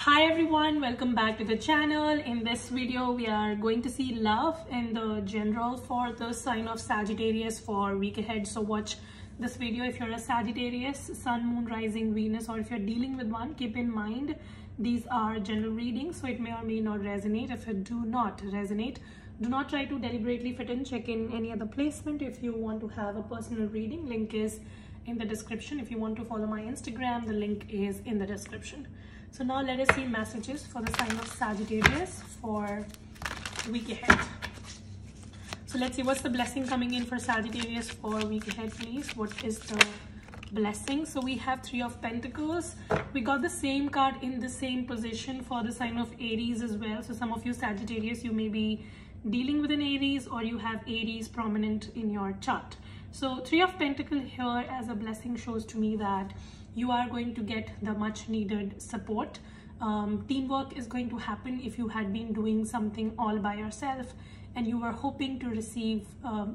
Hi everyone, welcome back to the channel. In this video we are going to see love in the general for the sign of Sagittarius for week ahead. So watch this video if you're a Sagittarius, Sun, Moon, Rising, Venus, or if you're dealing with one. Keep in mind these are general readings, so it may or may not resonate. If it do not resonate, do not try to deliberately fit in. Check in any other placement. If you want to have a personal reading, link is in the description. If you want to follow my Instagram, the link is in the description. So now let us see messages for the sign of Sagittarius for the week ahead. So let's see what's the blessing coming in for Sagittarius for week ahead, please. What is the blessing? So we have Three of Pentacles. We got the same card in the same position for the sign of Aries as well. So some of you Sagittarius, you may be dealing with an Aries or you have Aries prominent in your chart. So Three of Pentacles here as a blessing shows to me that you are going to get the much needed support. Teamwork is going to happen. If you had been doing something all by yourself and you were hoping to receive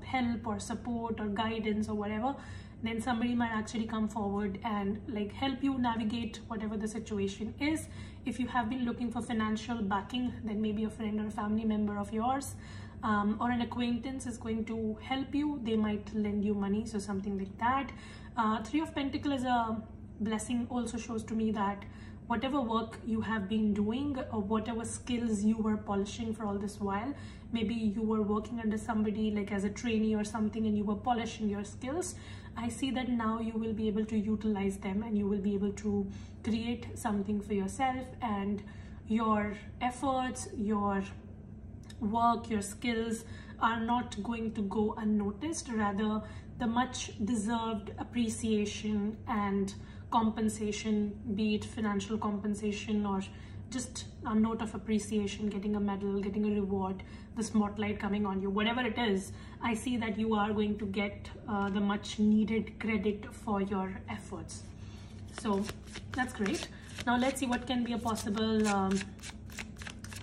help or support or guidance or whatever, then somebody might actually come forward and like help you navigate whatever the situation is. If you have been looking for financial backing, then maybe a friend or a family member of yours or an acquaintance is going to help you. They might lend you money, so something like that. Three of Pentacles is a blessing also shows to me that whatever work you have been doing or whatever skills you were polishing for all this while, maybe you were working under somebody like as a trainee or something and you were polishing your skills. I see that now you will be able to utilize them and you will be able to create something for yourself, and your efforts, your work, your skills are not going to go unnoticed. Rather, the much deserved appreciation and compensation, be it financial compensation or just a note of appreciation, getting a medal, getting a reward, the spotlight coming on you, whatever it is, I see that you are going to get the much needed credit for your efforts. So that's great. Now let's see what can be a possible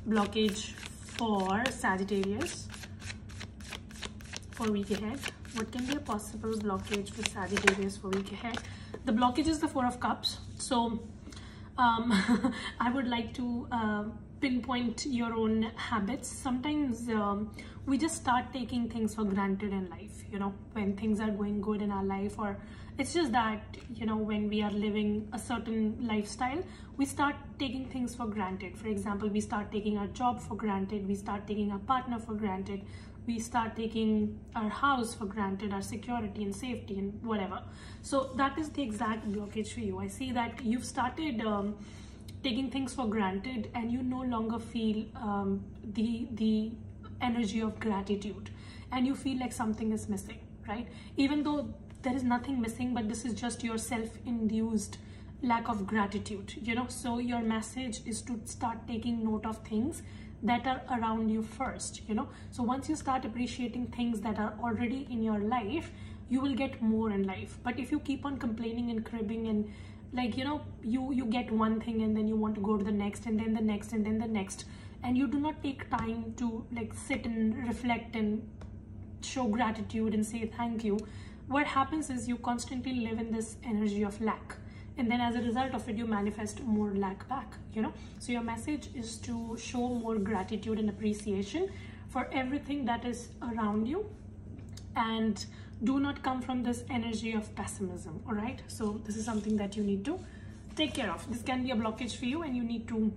blockage for Sagittarius for week ahead. What can be a possible blockage for Sagittarius for week ahead? The blockage is the Four of Cups. So I would like to pinpoint your own habits. Sometimes we just start taking things for granted in life, you know, when things are going good in our life, or it's just that, you know, when we are living a certain lifestyle, we start taking things for granted. For example, we start taking our job for granted, we start taking our partner for granted, we start taking our house for granted, our security and safety and whatever. So that is the exact blockage for you. I see that you've started taking things for granted and you no longer feel the energy of gratitude, and you feel like something is missing, right? Even though there is nothing missing, but this is just your self-induced lack of gratitude, you know. So your message is to start taking note of things that are around you first, you know. So once you start appreciating things that are already in your life, you will get more in life. But if you keep on complaining and cribbing and like, you know, you get one thing and then you want to go to the next and then the next and then the next, and you do not take time to like sit and reflect and show gratitude and say thank you, what happens is you constantly live in this energy of lack, and then as a result of it you manifest more lack back, you know. So your message is to show more gratitude and appreciation for everything that is around you, and do not come from this energy of pessimism. All right, so this is something that you need to take care of. This can be a blockage for you and you need to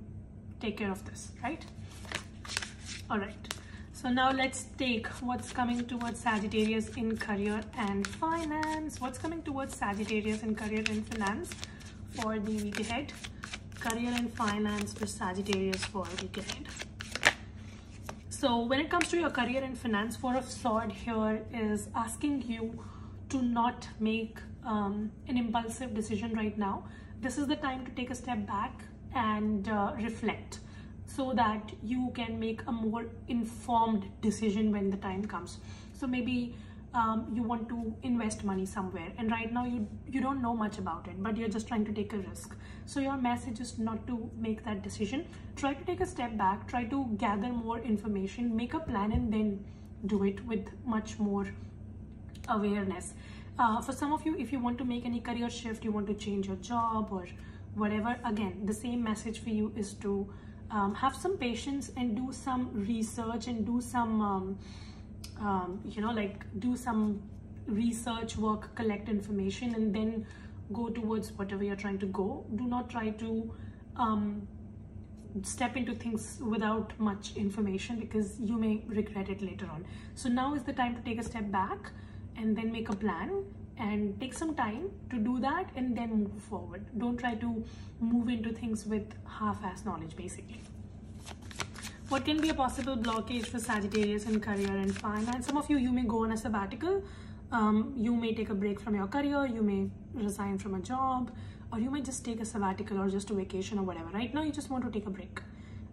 take care of this, right? All right, so now let's take what's coming towards Sagittarius in career and finance. What's coming towards Sagittarius in career and finance for the week ahead? Career and finance for Sagittarius for the week ahead. So when it comes to your career and finance, Four of Swords here is asking you to not make an impulsive decision right now. This is the time to take a step back and reflect, so that you can make a more informed decision when the time comes. So maybe you want to invest money somewhere and right now you don't know much about it, but you're just trying to take a risk. So your message is not to make that decision. Try to take a step back, try to gather more information, make a plan, and then do it with much more awareness. For some of you, if you want to make any career shift, you want to change your job or whatever. Again, the same message for you is to have some patience and do some research and do some you know, like do some research work, collect information, and then go towards whatever you're trying to go. Do not try to step into things without much information, because you may regret it later on. So now is the time to take a step back and then make a plan and take some time to do that and then move forward. Don't try to move into things with half-ass knowledge, basically. What can be a possible blockage for Sagittarius in career and finance? Some of you may go on a sabbatical. You may take a break from your career, you may resign from a job, or you might just take a sabbatical or just a vacation or whatever. Right now, you just want to take a break.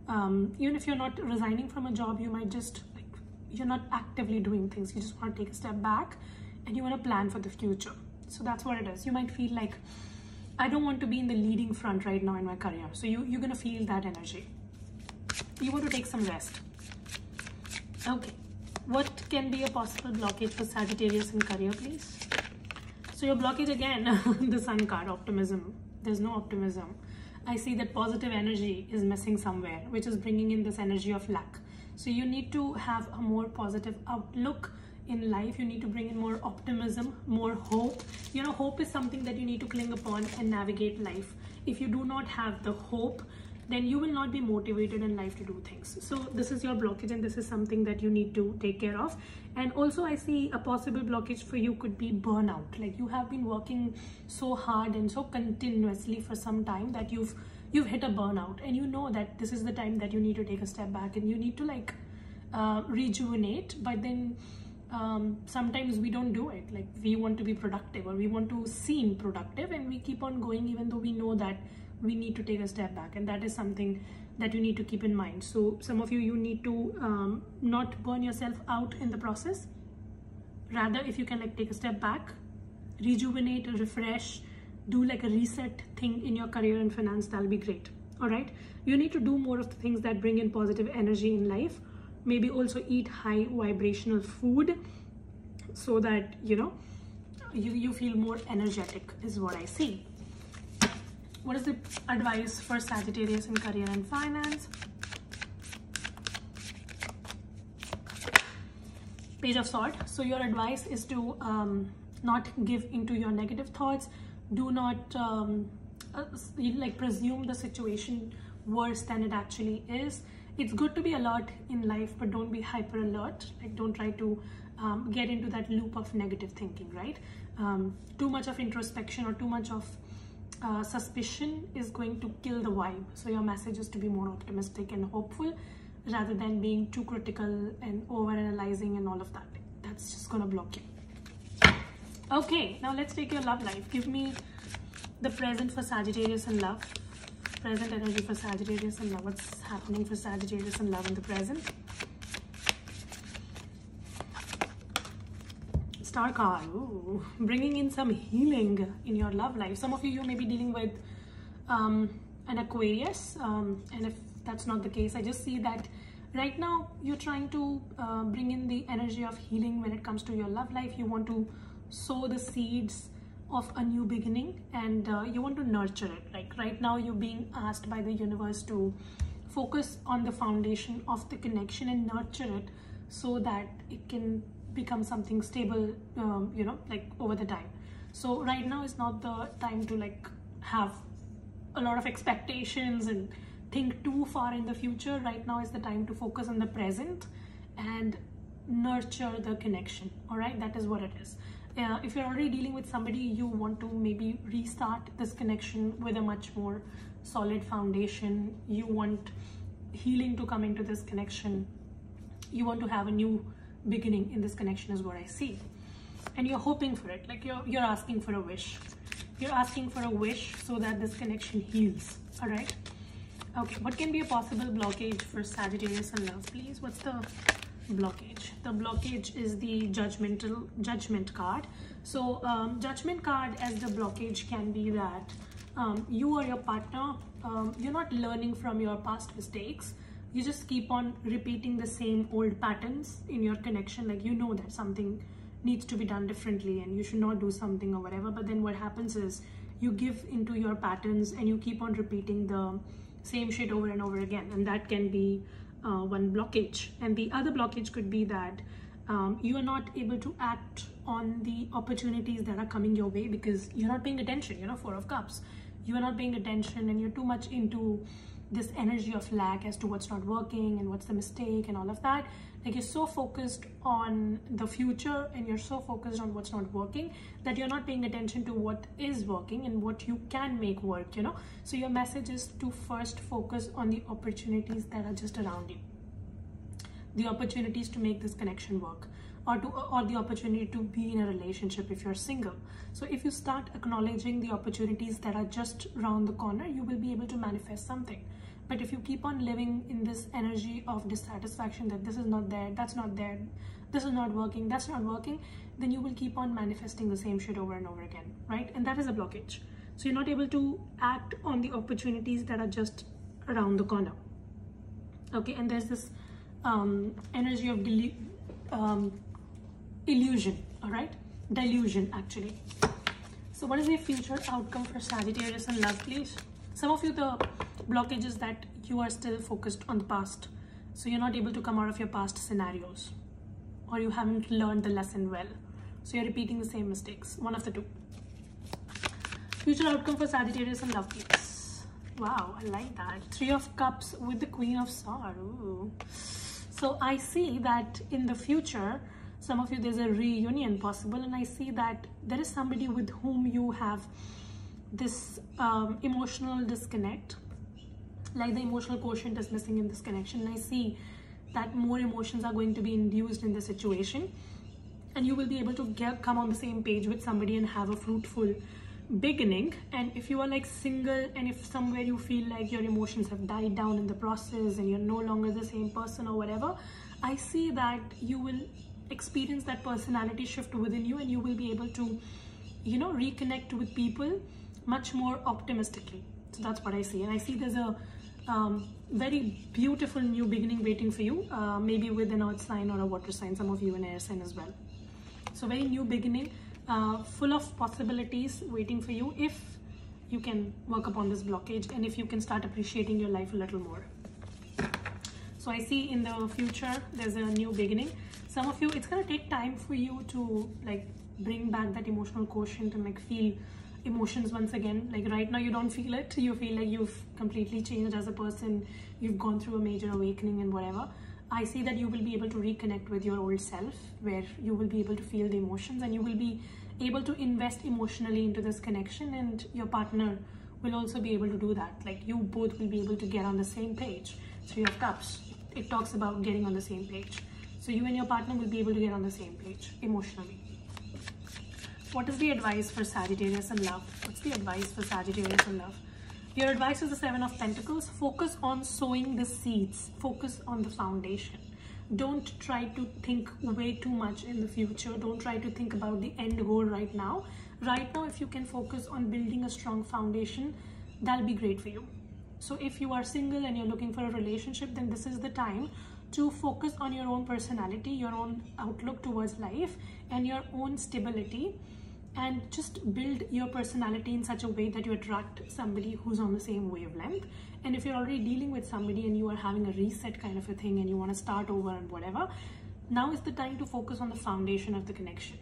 Even if you're not resigning from a job, you might just, like, you're not actively doing things. You just want to take a step back and you want to plan for the future. So that's what it is. You might feel like, I don't want to be in the leading front right now in my career. So you're going to feel that energy. You want to take some rest. Okay. What can be a possible blockage for Sagittarius in career, please? So your blockage again, the Sun card, optimism. There's no optimism. I see that positive energy is missing somewhere, which is bringing in this energy of lack. So you need to have a more positive outlook in life. You need to bring in more optimism, more hope. You know, hope is something that you need to cling upon and navigate life. If you do not have the hope, then you will not be motivated in life to do things. So this is your blockage, and this is something that you need to take care of. And also I see a possible blockage for you could be burnout. Like you have been working so hard and so continuously for some time that you've hit a burnout, and you know that this is the time that you need to take a step back and you need to like rejuvenate. But then sometimes we don't do it. Like we want to be productive, or we want to seem productive, and we keep on going even though we know that we need to take a step back, and that is something that you need to keep in mind. So some of you need to not burn yourself out in the process. Rather, if you can like take a step back, rejuvenate, refresh, do like a reset thing in your career and finance, that'll be great. All right, you need to do more of the things that bring in positive energy in life. Maybe also eat high vibrational food so that you know you feel more energetic is what I see. What is the advice for Sagittarius in career and finance? Page of Swords. So your advice is to not give into your negative thoughts. Do not like presume the situation worse than it actually is. It's good to be alert in life, but don't be hyper alert. Like don't try to get into that loop of negative thinking, right? Too much of introspection or too much of suspicion is going to kill the vibe. So your message is to be more optimistic and hopeful rather than being too critical and over-analyzing and all of that. That's just gonna block you. Okay, now let's take your love life. Give me the present for Sagittarius and love. Present energy for Sagittarius and love. What's happening for Sagittarius and love in the present? Star card. Ooh, bringing in some healing in your love life. Some of you may be dealing with an Aquarius, and if that's not the case, I just see that right now you're trying to bring in the energy of healing when it comes to your love life. You want to sow the seeds of a new beginning, and you want to nurture it. Like right now you're being asked by the universe to focus on the foundation of the connection and nurture it so that it can become something stable, you know, like over the time. So right now is not the time to like have a lot of expectations and think too far in the future. Right now is the time to focus on the present and nurture the connection. All right, that is what it is. If you're already dealing with somebody, you want to maybe restart this connection with a much more solid foundation. You want healing to come into this connection. You want to have a new beginning in this connection is what I see. And you're hoping for it. Like you're asking for a wish. You're asking for a wish so that this connection heals. All right. Okay, what can be a possible blockage for Sagittarius and love, please? What's the blockage? The blockage is the judgment card. So judgment card as the blockage can be that you or your partner, you're not learning from your past mistakes. You just keep on repeating the same old patterns in your connection. Like you know that something needs to be done differently and you should not do something or whatever. But then what happens is you give into your patterns and you keep on repeating the same shit over and over again, and that can be one blockage. And the other blockage could be that you are not able to act on the opportunities that are coming your way because you're not paying attention. You know, Four of Cups, you are not paying attention and you're too much into this energy of lack as to what's not working and what's the mistake and all of that. Like, you're so focused on the future and you're so focused on what's not working that you're not paying attention to what is working and what you can make work, you know. So your message is to first focus on the opportunities that are just around you, the opportunities to make this connection work, or the opportunity to be in a relationship if you're single. So if you start acknowledging the opportunities that are just around the corner, you will be able to manifest something. But if you keep on living in this energy of dissatisfaction, that this is not there, that's not there, this is not working, that's not working, then you will keep on manifesting the same shit over and over again, right? And that is a blockage. So you're not able to act on the opportunities that are just around the corner. Okay, and there's this energy of illusion, all right? Delusion, actually. So what is the future outcome for Sagittarius in love, please? Some of you, the blockage is that you are still focused on the past. So you're not able to come out of your past scenarios, or you haven't learned the lesson well. So you're repeating the same mistakes, one of the two. Future outcome for Sagittarius in love, please. Wow, I like that. Three of Cups with the Queen of Swords. Ooh. So I see that in the future, some of you, there's a reunion possible, and I see that there is somebody with whom you have this emotional disconnect, like the emotional quotient is missing in this connection. And I see that more emotions are going to be induced in the situation, and you will be able to come on the same page with somebody and have a fruitful beginning. And if you are like single, and if somewhere you feel like your emotions have died down in the process and you're no longer the same person or whatever, I see that you will experience that personality shift within you, and you will be able to, you know, reconnect with people much more optimistically. So that's what I see. And I see there's a very beautiful new beginning waiting for you, maybe with an earth sign or a water sign, some of you an air sign as well. So very new beginning, full of possibilities waiting for you if you can work upon this blockage and if you can start appreciating your life a little more. So I see in the future there's a new beginning. Some of you, it's gonna take time for you to like bring back that emotional quotient and like feel emotions once again. Like right now you don't feel it, you feel like you've completely changed as a person, you've gone through a major awakening and whatever. I see that you will be able to reconnect with your old self, where you will be able to feel the emotions and you will be able to invest emotionally into this connection, and your partner will also be able to do that. Like you both will be able to get on the same page. Three of Cups, it talks about getting on the same page. So you and your partner will be able to get on the same page emotionally. What is the advice for Sagittarius in love? What's the advice for Sagittarius in love? Your advice is the Seven of Pentacles. Focus on sowing the seeds. Focus on the foundation. Don't try to think way too much in the future. Don't try to think about the end goal right now. Right now, if you can focus on building a strong foundation, that'll be great for you. So if you are single and you're looking for a relationship, then this is the time to focus on your own personality, your own outlook towards life, and your own stability, and just build your personality in such a way that you attract somebody who's on the same wavelength. And if you're already dealing with somebody and you are having a reset kind of a thing and you want to start over and whatever, now is the time to focus on the foundation of the connection.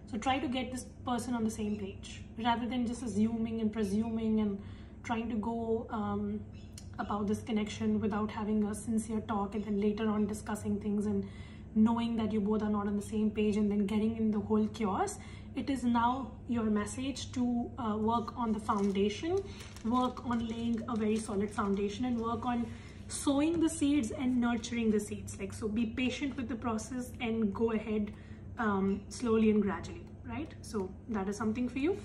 So try to get this person on the same page rather than just assuming and presuming and trying to go about this connection without having a sincere talk, and then later on discussing things and knowing that you both are not on the same page and then getting in the whole chaos. It is now your message to work on the foundation, work on laying a very solid foundation, and work on sowing the seeds and nurturing the seeds. Like, so be patient with the process and go ahead slowly and gradually, right? So that is something for you.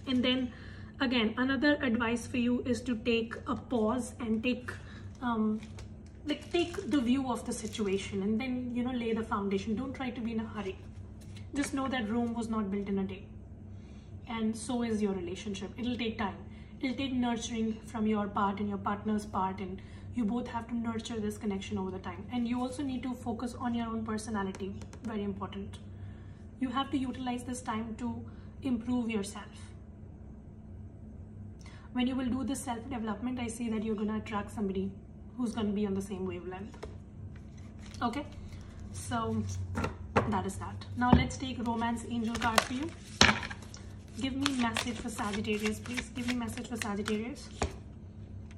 And then again, another advice for you is to take a pause and take the view of the situation, and then, you know, lay the foundation. Don't try to be in a hurry. Just know that Rome was not built in a day, and so is your relationship. It'll take time. It'll take nurturing from your part and your partner's part, and you both have to nurture this connection over the time. And you also need to focus on your own personality. Very important. You have to utilize this time to improve yourself. when you will do this self-development, I see that you're going to attract somebody who's going to be on the same wavelength. Okay, so that is that. Now let's take romance angel card for you. Give me message for Sagittarius, please. Give me message for Sagittarius.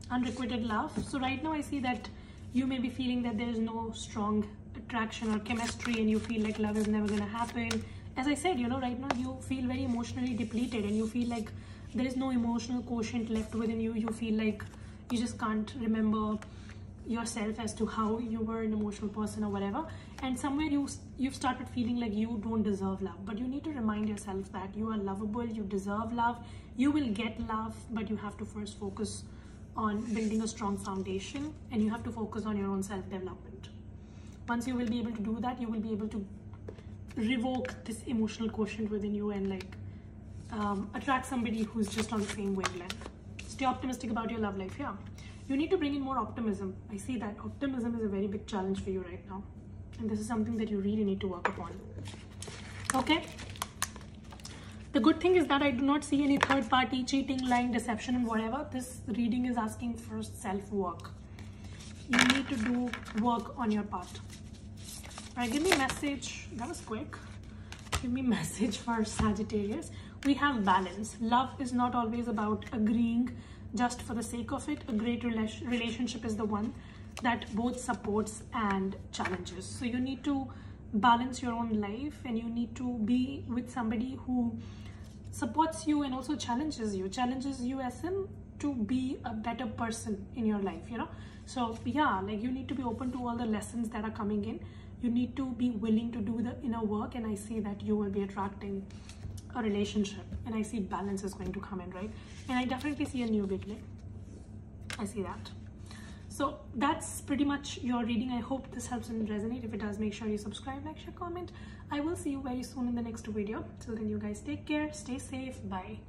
Unrequited love. So right now I see that you may be feeling that there is no strong attraction or chemistry, and you feel like love is never going to happen. As I said, you know, right now you feel very emotionally depleted, and you feel like there is no emotional quotient left within you. You feel like you just can't remember yourself as to how you were an emotional person or whatever, and somewhere you've started feeling like you don't deserve love. But you need to remind yourself that you are lovable, you deserve love, you will get love, but you have to first focus on building a strong foundation, and you have to focus on your own self-development. Once you will be able to do that, you will be able to revoke this emotional quotient within you and like attract somebody who's just on the same wavelength. Stay optimistic about your love life. Yeah, you need to bring in more optimism. I see that optimism is a very big challenge for you right now, and this is something that you really need to work upon. Okay, the good thing is that I do not see any third party cheating, lying, deception and whatever. This reading is asking for self-work. You need to do work on your part. Alright, give me a message. That was quick. Give me a message for Sagittarius. We have balance. Love is not always about agreeing just for the sake of it. A great relationship is the one that both supports and challenges. So you need to balance your own life, and you need to be with somebody who supports you and also challenges you as in to be a better person in your life, you know. So yeah, like you need to be open to all the lessons that are coming in. You need to be willing to do the inner work, and I see that you will be attracting a relationship, and I see balance is going to come in, right? And I definitely see a new beginning. I see that. So that's pretty much your reading. I hope this helps and resonate. If it does, make sure you subscribe, like, share, comment. I will see you very soon in the next video. Till then, you guys take care, stay safe, bye.